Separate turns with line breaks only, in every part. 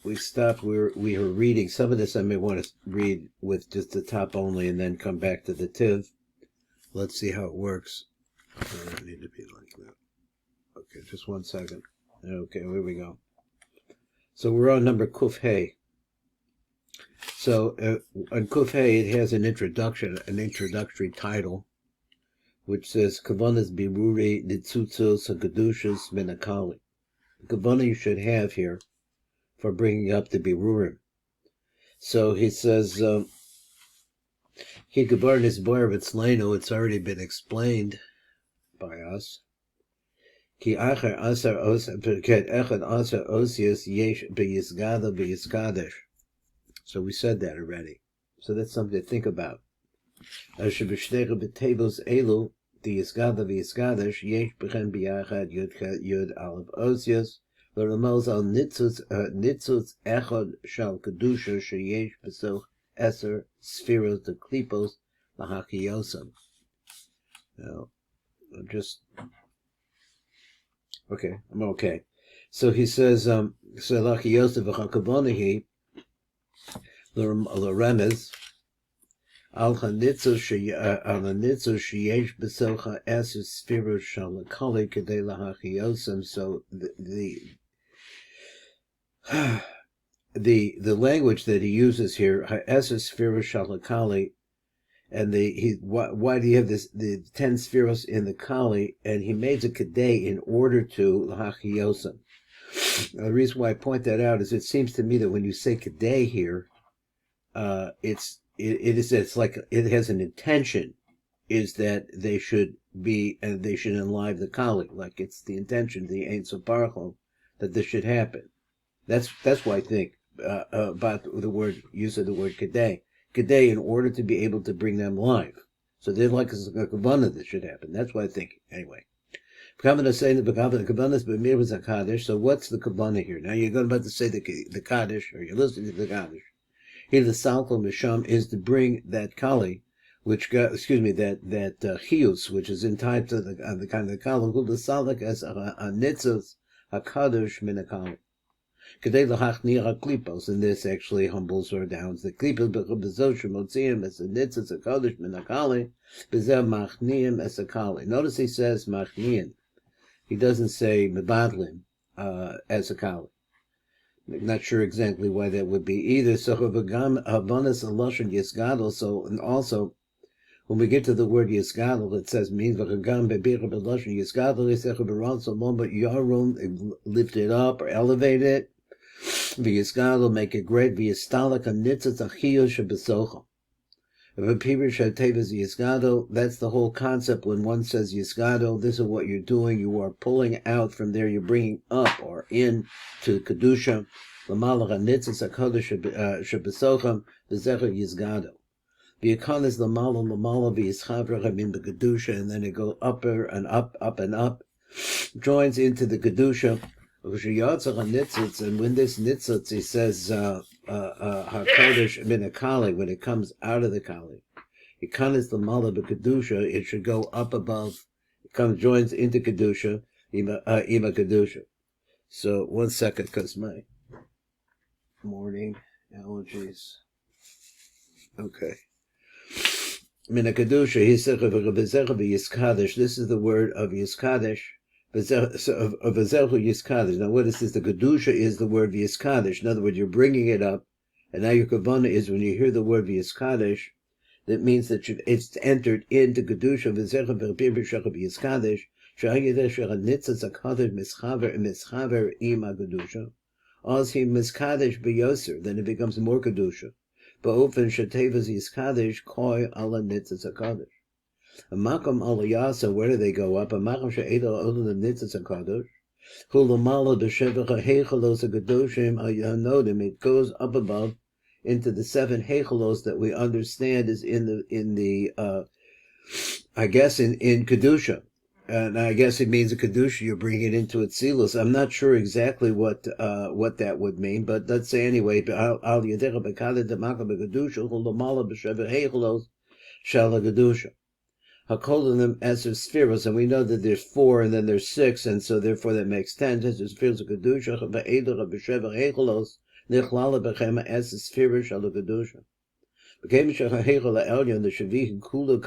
we stopped. We were reading some of this. I may want to read with just the top only, and then come back to the tiv. Let's see how it works. I don't need to be like that. Okay, just 1 second. Okay, here we go. So we're on number Kuf Hey. So on Kuf Hey, it has an introductory title, which says Kavanas Biruri Nitzutzos Hakadushas Minakali. The Kavana you should have here for bringing up the Birurim. So he says, Ki Gabar Nisbar Vitzleno, it's already been explained by us. Ki Acher Asar Echad Asar Osius Yesh B'Yizgada B'Yizkadesh. So we said that already. So that's something to think about. Asher B'Shtecha B'Tebos Elu, the Yizgada B'Yizkadesh, Yesh B'Chen B'Yachad Yud Aleph Osius, L'Ramaz Al Nitzutz Echad Shal Kedusha Sheyesh B'Soch Eser Spheros the Klipos L'Hakiyosam. Now, I'm just... Okay, I'm okay. So he says, L'Hakiyosam V'Hakavonahi L'Remez Al HaNitzutz Sheyesh B'Soch Eser Spheros Shal L'Kali Kedei L'Hakiyosam. So the language that he uses here, Eser Spheros Shal L'Kali, and why do you have the 10 spheros in the Kali? And he made a Kedei in order to L'Hachiyosam. The reason why I point that out is it seems to me that when you say Kedei here, it's like it has an intention, is that they should be, and they should enliven the Kali, like it's the intention, the Ein Sof Baruch Hu, that this should happen. That's why I think about the use of the word Kedei. Kedei, in order to be able to bring them live. So they're like a kavanah that should happen. That's what I think. Anyway. So what's the kavanah here? Now you're about to say the Kaddish, or you're listening to the Kaddish. Here the Salko Misham is to bring that Kali, which that Chius, which is in type to the kind of the Kali, who the Salak as a Nitzos HaKadosh Min HaKali. Kedei l'hachnir HaKlipos, and this actually humbles or downs the Klipos, b'chubazot shemotziim es hanitzos HaKadosh min HaKali, b'zeh machniim es HaKali. Notice he says machniim. He doesn't say mebadlim as HaKali. Not sure exactly why that would be either. So v'gam havanas aloshen yisgadol. So, and also, when we get to the word yisgadol, it says means v'gam bebira b'loshen yisgadol yisech b'ron solomon, but yarum, lift it up or elevate it. V'yisgadol, make it great. V'yistalak hanitzos achiyos shebesocha. If a pirish Teves yisgadol, that's the whole concept. When one says yisgadol, this is what you're doing. You are pulling out from there. You're bringing up or in to kedusha. L'malach hanitzos hakadosh shebesocha v'zecher yisgadol. V'yakon is l'mala v'yischaver hamin b'kedusha, and then it goes upper and up and up, joins into the kedusha. And when this nitzutz, he says hakadosh min hakali, when it comes out of the kali, yakon is l'mala b'kedusha, it should go up above. It joins into kedusha, ima kedusha. So 1 second, because my morning allergies. Okay. Mina Kedusha, he said, this is the word of Yiskadesh, of Azeru Yiskadesh. Now, what is this? The Kedusha is the word Yiskadesh. In other words, you're bringing it up, and now your Kavanah is when you hear the word Yiskadesh, that means that it's entered into Kedusha, Yiskadesh, Mischaver Ima Kedusha. As he Miskadesh Beyoser, then it becomes more Kedusha. Ba'ofen Teves Yiskadesh koi ala nitzas hakadosh. A makom alayasa, where do they go up? A makom she'edel ola nitzas hakadosh. Hulamala b'shevecha heichalos hakadoshim ayanodim. It goes up above into the 7 heichalos that we understand is in the I guess in Kedusha. And I guess it means a Kedusha, you bring it into Atzilus. I'm not sure exactly what that would mean, but let's say anyway, Al Yadecha Bekada Demaka Bekedusha, Hulamala B'Shever Heichelos, Shala Kedusha. Hakolim Eser Spheros, and we know that there's 4 and then there's 6, and so therefore that makes 10. There's Spheros of Kedusha, Ba'edach B'Shever Heichelos, Nichlala b'chema es sphira shal kedusha. Became shachahechel elyon the shavih kula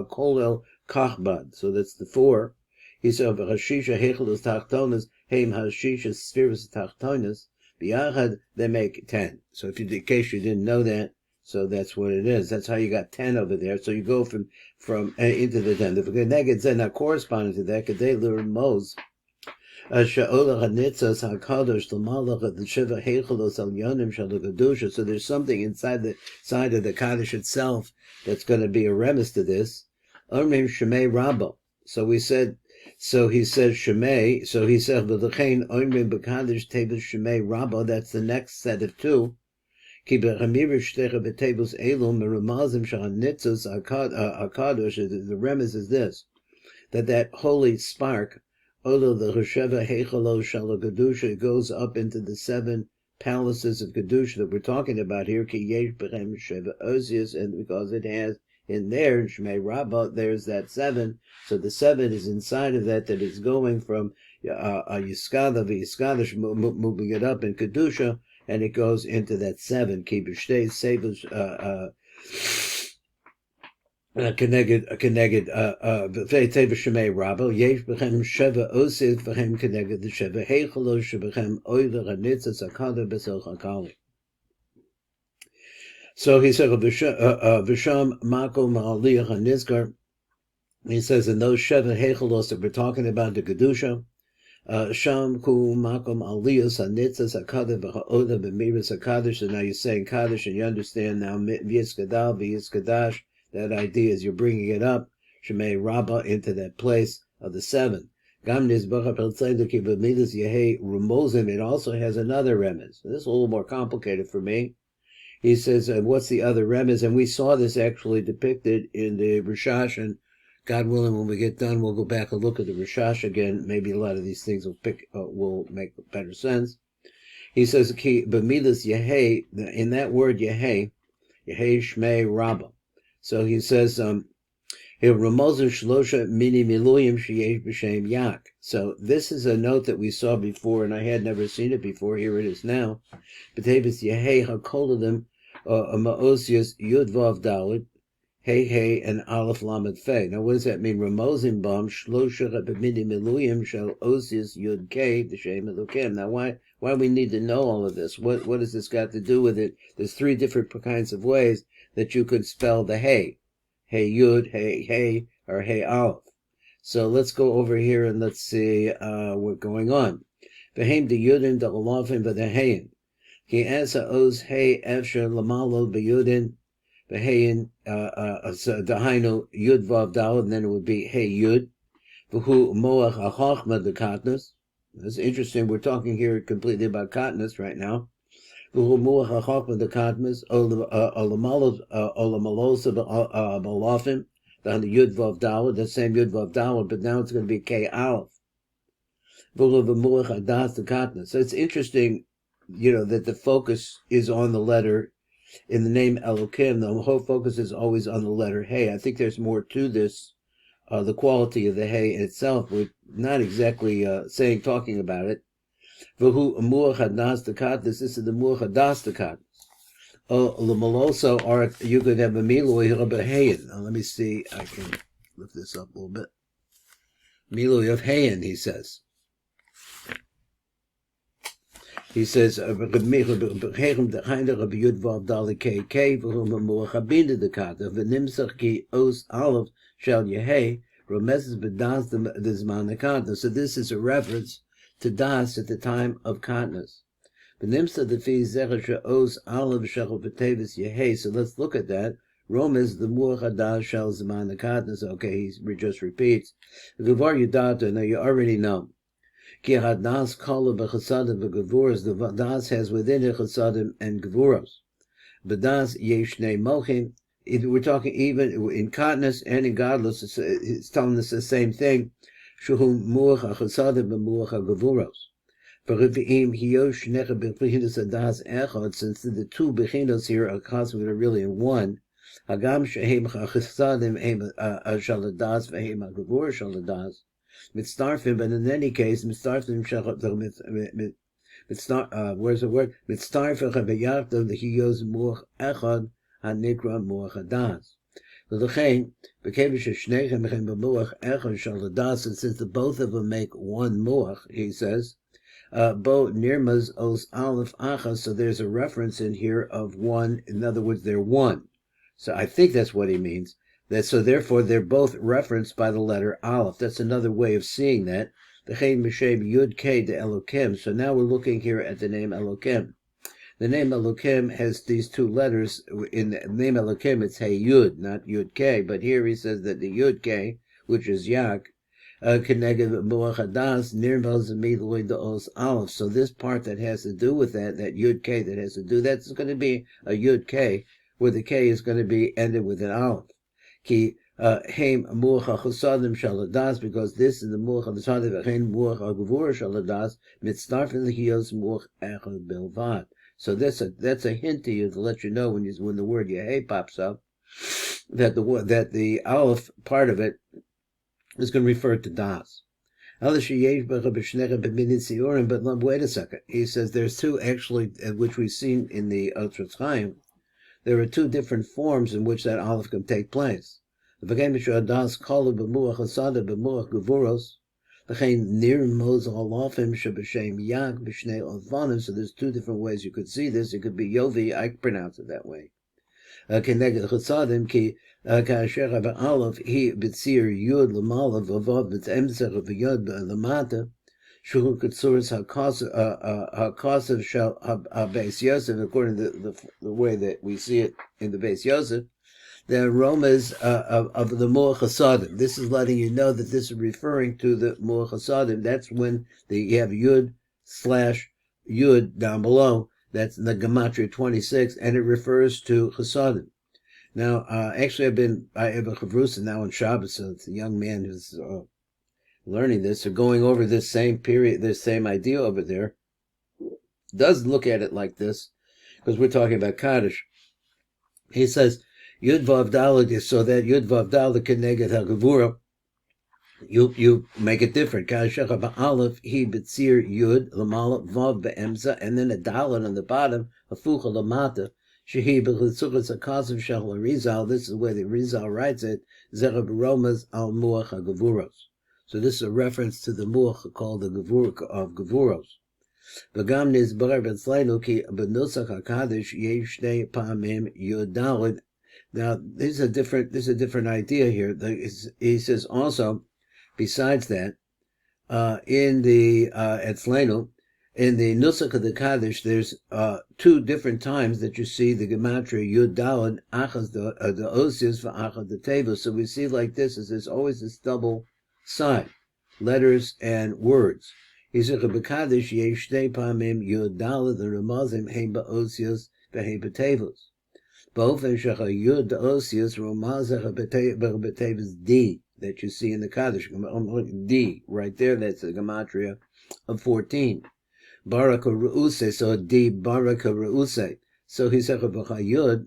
kolel kachbad. So that's the 4. He said hashisha hechel tachtonas heim hashisha spheres tachtonas. Biyachad they make 10. So if you, in case you didn't know that, so that's what it is. That's how you got 10 over there. So you go from into the 10. The neged then not corresponding to that, they learn Mos. So there's something inside the side of the Kaddish itself that's going to be a remez to this. So we said, so he says Shemay, so he said V'lechein Omrim b'Kaddish Teves Shemay Rabba. That's the next set of 2. The remez is this, that holy spark, although the Resheva Heichalo Shala Kedusha goes up into the 7 palaces of Kedusha that we're talking about here, Ki Yesh Bechem Sheva Osius, and because it has in there, Shmei Rabbah, there's that 7, so the 7 is inside of that is going from Yiskada, V'Yiskada, moving it up in Kedusha, and it goes into that 7, Ki B'Shtei Sevush, Keneged Teves Shemei Rabba Yesh Bechem Sheva Osid Bechem Keneged the Sheva Heichalo Shebechem Oiver Hanitzas Akada Besel Hakali. So he said Visham Mako Ma'aliyah Hanizkar. He says in those Sheva Heichalos that we're talking about the Kedusha, Sham Ku Makom Aliyas Hanitzas Akada B'Ha'oda B'Miras HaKaddish. So now you're saying Kaddish, and you understand now V'Yiskadal V'Yiskadash. That idea is you're bringing it up, Shemei Rabbah, into that place of the 7. It also has another remez. This is a little more complicated for me. He says, what's the other remez? And we saw this actually depicted in the Rishash, and God willing, when we get done, we'll go back and look at the Rishash again. Maybe a lot of these things will make better sense. He says, B'midas Yehei, in that word Yehei Shmei Rabbah. So he says, so this is a note that we saw before, and I had never seen it before. Here it is now. Teves Yehei HaKoladim Ma'osius Yud Vav Dalet Hey Hey and Aleph Lamed Fei. Now what does that mean? Ramozim Bam Shlosha B'Mini Miluyim Shel Osius Yud Kei D'Shem Elokim. Now why we need to know all of this? What has this got to do with it? There's 3 different kinds of ways that you could spell the Hey. Hey Yud, Hey, or Hey Aleph. So let's go over here and let's see what's going on. V'heim de Yudin de Olafim v'de Heyin. Ki asa oz Hey Efsher Lamalo b'Yudin v'Heyin Dahainu Yud Vav Dalad, and then it would be Hey Yud. V'hu Moach HaChachma de Katnus. That's interesting. We're talking here completely about Katnus right now. The Katmas, Olamalosa Balafim, the Yud Vav Dalad, the same Yud Vav Dalad, but now it's going to be K Aleph. So it's interesting, that the focus is on the letter in the name Elokim. The whole focus is always on the letter Hey. I think there's more to this, the quality of the Hey itself. We're not exactly talking about it. V'hu Amuach Hadas Dekat. This is the Amuach Hadas Dekat. L'maloso, or you could have a Milui Hayin. Now let me see. I can lift this up a little bit. Milui of Hayin, he says. He says, V'chechem Dechainer Rabbi Yud Vav Dali K V'hu Amuach Habinda Dekat. V'nimsach Ki Os Aleph Shel Yehei Romezes B'das D'Zman Dekat. So this is a reference to Das at the time of Katnus. So let's look at that. Romez the Mu'chadah Shel Zman Katnus. Okay, he just repeats. Now you already know. Ki hadas kala b'chasadim v'gevuros. The Das has within it chasadim and gevuros. B'das yeshnei mochim. We're talking even in Katnus and in Godless. It's telling us the same thing. Shuhu muach hachasadim v'muach hagevuros. Since the 2 bechinos here are constantly really in one, Hagam shehem chasadim shaladas v'hem hagevur shaladas mitzdarfim, but in any case mitzdarfim Where's the word? Mitztarfech v'yachdav l'hiyos muach echad hanikra muach hadas. V'lechein b'kevish shneichem echem b'muach echad shal hadas, and since the both of them make one muach, he says, bo nirmaz os aleph achas, so there's a reference in here of one. In other words, they're one. So I think that's what he means. So therefore, they're both referenced by the letter aleph. That's another way of seeing that. So now we're looking here at the name Elokim. The name Elokim has these two letters. In the name Elokim, it's Hey Yud, not Yud K. But here he says that the Yud K, which is Yak, connected Muach Hadas, nirmaz immediately the Os Aleph. So this part that has to do with that Yud K that has to do, that's going to be a Yud K, where the K is going to be ended with an Aleph. Ki heim muach hachosadim shaladas, because this is the muach hachosadim v'chein muach hagvura shaladas mitzdarfen l'hiyos muach echad bilvad. So that's a hint to you to let you know when the word Yehei pops up that the aleph part of it is going to refer to das. But wait a second. He says there's two actually, which we've seen in the Otros Chaim. There are two different forms in which that aleph can take place. So there's two different ways you could see this. It could be Yovi, I pronounce it that way. Shuhu Katsuris Hakasav Shal Beis Yosef, according to the way that we see it in the Beis Yosef, the aromas of the Muach Hasadim. This is letting you know that this is referring to the Muach Hasadim. That's when you have Yud down below. That's the Gematria 26, and it refers to Hasadim. Now, actually, I have a Chavrusa now on Shabbos, so it's a young man who's learning this, or going over this same period, this same idea over there, does look at it like this, because we're talking about Kaddish. He says, Yud Vav Daled, so that Yud Vav Daled Keneged HaGevura, you make it different. Kaddish Aleph, he Betzir Yud, Lamala, Vav Be'emza, and then a Daled on the bottom, a Fucha Lamata, Shehi B'chitzuchas HaKasav Shal Rizal, this is the way the Rizal writes it, Zerab Romas Al Muach HaGevuros. So this is a reference to the muach called the gevur of gevuros. V'gam nizbar b'tzleinu ki b'nusach HaKaddish yesh shnei pa'amim yodalid. Now this is a different idea here. He says also, besides that, in the etzleinu, in the nusach of the Kaddish, there's two different times that you see the gematria yodalid achas the osius v'achas the Teves. So we see like this, is there's always this double side, letters and words. He said, "B'Kaddish yesh shnei pa'amim yodalid the ramazim heim ba'osios v'heim b'Teves. Ba'ofen shecha yud osios ramazach b'Teves D that you see in the Kaddish D right there. That's the gematria of 14. Baraka re'use, so D baraka re'use. So he said, "B'Chayud."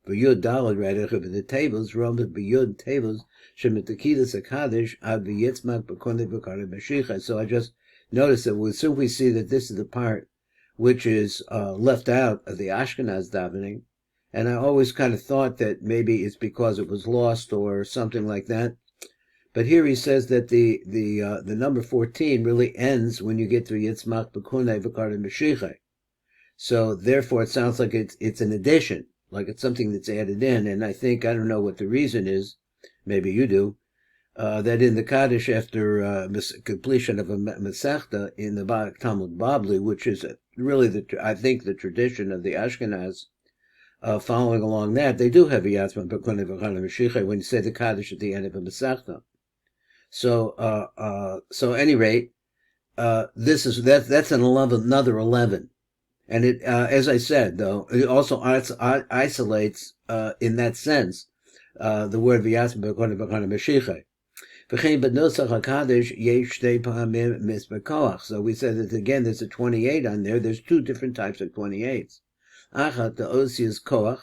For Yud Daled, right, the tables, Rambam b'Yud tables, Shemitakidas HaKaddish, Ad v'Yitzmak b'Konei b'Karei Mashiach. So I just noticed that as soon as we see that this is the part which is left out of the Ashkenaz davening, and I always kind of thought that maybe it's because it was lost or something like that. But here he says that the number 14 really ends when you get to Yitzmak b'Konei b'Karei Mashiach. So therefore, it sounds like it's an addition. Like it's something that's added in, and I don't know what the reason is, maybe you do, that in the Kaddish, after completion of a Masechta in the Talmud Babli, which is really, I think, the tradition of the Ashkenaz, following along that, they do have a Yatzman B'Konei B'Karei Mashiach when you say the Kaddish at the end of a Masechta. So, at any rate, that's another 11. And it, as I said, though, it also isolates, in that sense, the word v'yasm b'konei b'konei Mashiach. V'chein b'nusach HaKaddish yesh shnei pa'amim misbekoach. So we said that again, there's a 28 on there. There's two different types of 28s. Achat, the osius koach,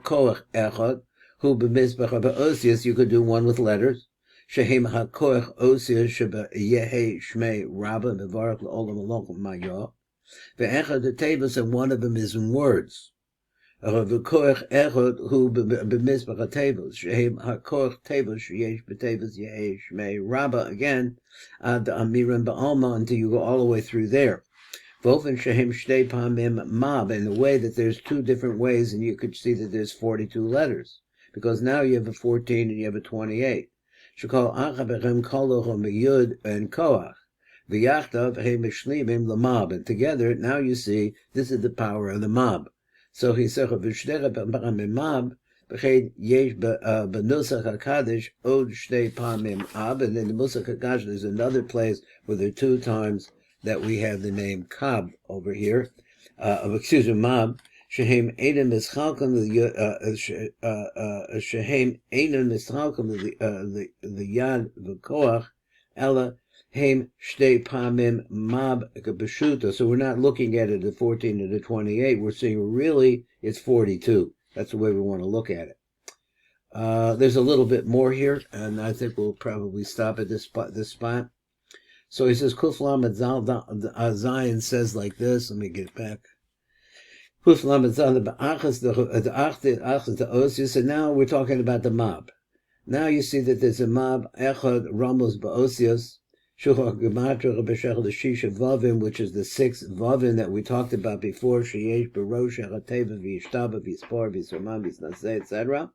koach echad, hu b'misbech b'osius, you could do one with letters. Shehem hakoach osir sheba yehe shmei rabba mevarach le'olam alochem mayor. Ve'echad the Teves, and one of them is in words. V'koach echad hu b'mizbach Teves. Shehem hakoach Teves sheyesh b'Teves yehe shmei rabba, again, ad amirim ba'alma, until you go all the way through there. Vofen shehem shtei pamim mab, in the way that there's two different ways, and you could see that there's 42 letters, because now you have a 14 and you have a 28. Shekol achabechem kolohom yud and koach, v'yachtav he mishlimim lamab, and together now you see this is the power of the mab. So he said v'shtei pamim mab, v'chein yesh b'nusach HaKADDISH od shtei pamim ab, and in the Nusach HaKADDISH there's another place where there are 2 times that we have the name Kab over here, Mab. Shehem Einan Mischalkim Shehem Einan Mischalkim the Yad V'Koach Ella Heim Shtei Pamim Mab B'Shuta. So we're not looking at it at 14 and the 28. We're seeing really it's 42. That's the way we want to look at it. There's a little bit more here, and I think we'll probably stop at this spot. So he says, Kuf Lamed Zal Zayin says like this. Let me get back. Kuf Lamed Zal the Osius. And now we're talking about the Mab. Now you see that there's a Mab, Echad Ramos Ba'osius, Shuchach Gematra B'Shech L'Shisha Vavim, which is the 6th Vavim that we talked about before, Sheyesh B'Rosh Echateva V'Yishtaba V'Yispor V'Yisomam V'Yisnaseh, etc.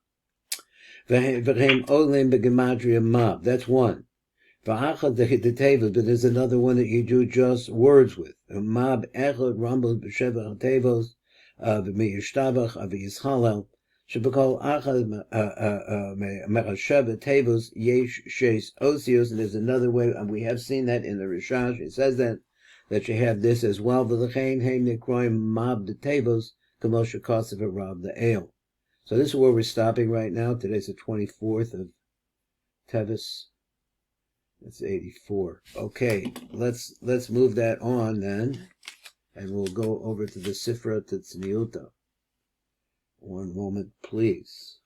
V'Hem Olim B'Gematria Mab. That's one. V'achad the Teves, but there's another one that you do just words with. Mab echad rambos b'sheva tevos v'miyishtabach v'yishalel shebekol achad mechasheva tevos yesh sheis osios. And there's another way, and we have seen that in the Rishash. It says that you have this as well. V'lechein heim nikroim mab the tevos k'mol shekasav rab the el. So this is where we're stopping right now. Today's the 24th of Teves. That's 84. Okay, let's move that on then, and we'll go over to the Sifra Tzniuta. One moment, please.